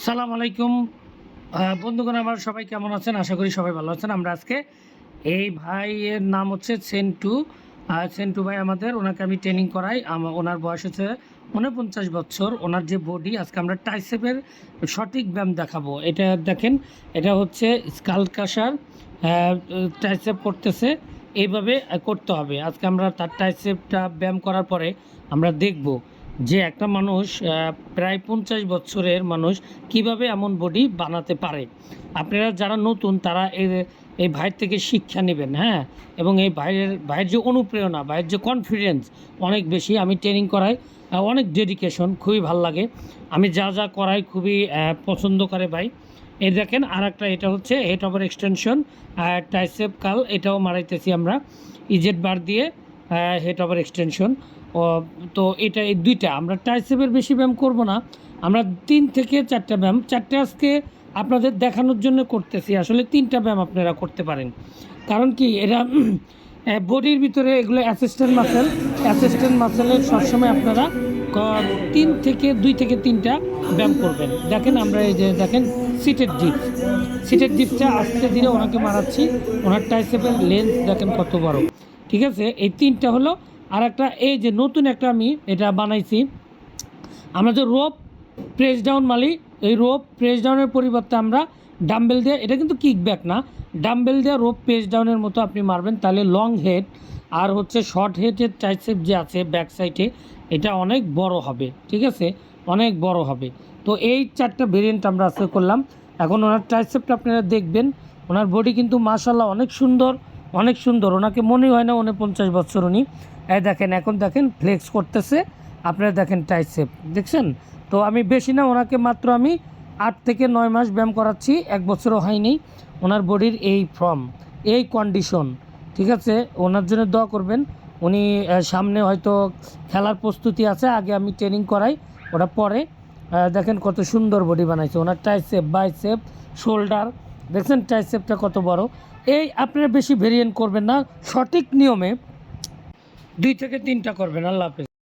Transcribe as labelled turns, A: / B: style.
A: সালাম আলাইকুম বন্ধুগণ, আমার সবাই কেমন আছেন? আশা করি সবাই ভালো আছেন। আমরা আজকে এই ভাইয়ের নাম হচ্ছে সেন্টু। সেন্টু ভাই আমাদের, ওনাকে আমি ট্রেনিং করাই। ওনার বয়স হচ্ছে 49 বছর। ওনার যে বডি, আজকে আমরা ট্রাইসেপের সঠিক ব্যায়াম দেখাবো। এটা দেখেন, এটা হচ্ছে স্কাল ক্রাশার। ট্রাইসেপ করতেছে, এইভাবে করতে হবে। আজকে আমরা তার ট্রাইসেপটা ব্যায়াম করার পরে আমরা দেখব যে একটা মানুষ প্রায় 50 বছরের মানুষ কিভাবে এমন বডি বানাতে পারে। আপনারা যারা নতুন তারা এই ভাইয়ের থেকে শিক্ষা নেবেন, হ্যাঁ। এবং এই ভাইয়ের যে অনুপ্রেরণা, ভাইয়ের যে কনফিডেন্স অনেক বেশি। আমি ট্রেনিং করাই, অনেক ডেডিকেশন, খুবই ভাল লাগে। আমি যা যা করাই খুবই পছন্দ করে ভাই। এই দেখেন আর একটা, এটা হচ্ছে হেড ওভার এক্সটেনশন, ট্রাইসেপ কাল, এটাও মারাইতেছি আমরা ইজেড বার দিয়ে, হেড ওভার এক্সটেনশন। তো এটা এই দুইটা আমরা ট্রাইসেপের বেশি ব্যায়াম করব না, আমরা 3 থেকে 4টা ব্যায়াম, 4টে আজকে আপনাদের দেখানোর জন্য করতেছি। আসলে 3টা ব্যায়াম আপনারা করতে পারেন, কারণ কি এরা বডির ভিতরে এগুলো অ্যাসিস্ট্যান্ট মাসেলের সবসময় আপনারা 2 থেকে 3টা ব্যায়াম করবেন। দেখেন আমরা এই যে দেখেন সিটেড ডিপসটা আস্তে ধীরে ওনাকে মারাচ্ছি। ওনার ট্রাইসেপের লেন্থ দেখেন কত বড়, ঠিক আছে। এই 3টা হলো। আর একটা এই যে নতুন একটা আমি এটা বানাইছি, আমরা যে রোপ প্রেস ডাউন মালি, এই রোপ প্রেস ডাউনের পরিবর্তে আমরা ডাম্বেল দিয়ে, এটা কিন্তু কিক ব্যাক না, ডাম্বেল দিয়ে রোপ প্রেস ডাউনের মতো আপনি মারবেন, তাহলে লং হেড আর হচ্ছে শর্ট হেডের ট্রাইসেপ যে আছে ব্যাক সাইডে, এটা অনেক বড় হবে, ঠিক আছে, অনেক বড় হবে। তো এই 4টা ভেরিয়েন্ট আমরা আজকে করলাম। এখন ওনার ট্রাইসেপটা আপনারা দেখবেন, ওনার বডি কিন্তু মাশাআল্লাহ অনেক সুন্দর, অনেক সুন্দর। ওনাকে মনেই হয় না 49 বছর উনি। এই দেখেন, এখন দেখেন ফ্লেক্স করতেছে, আপনারা দেখেন ট্রাইসেপ দেখছেন। তো আমি বেশি না, ওনাকে মাত্র আমি 8 থেকে 9 মাস ব্যায়াম করাচ্ছি, 1 বছরও হয়নি। ওনার বডির এই ফর্ম, এই কন্ডিশন, ঠিক আছে। ওনার জন্য দোয়া করবেন। উনি সামনে হয়তো খেলার প্রস্তুতি আছে, আগে আমি ট্রেনিং করাই, ওটা পরে। দেখেন কত সুন্দর বডি বানাইছে ওনার, ট্রাইসেপ, বাইসেপ, শোল্ডার, দেখছেন ট্রাইসেপটা কত বড়। এই আপনারা বেশি ভেরিয়েন্ট করবেন না, সঠিক নিয়মে 2 থেকে 3টা করবেন। আল্লাহ হাফেজ।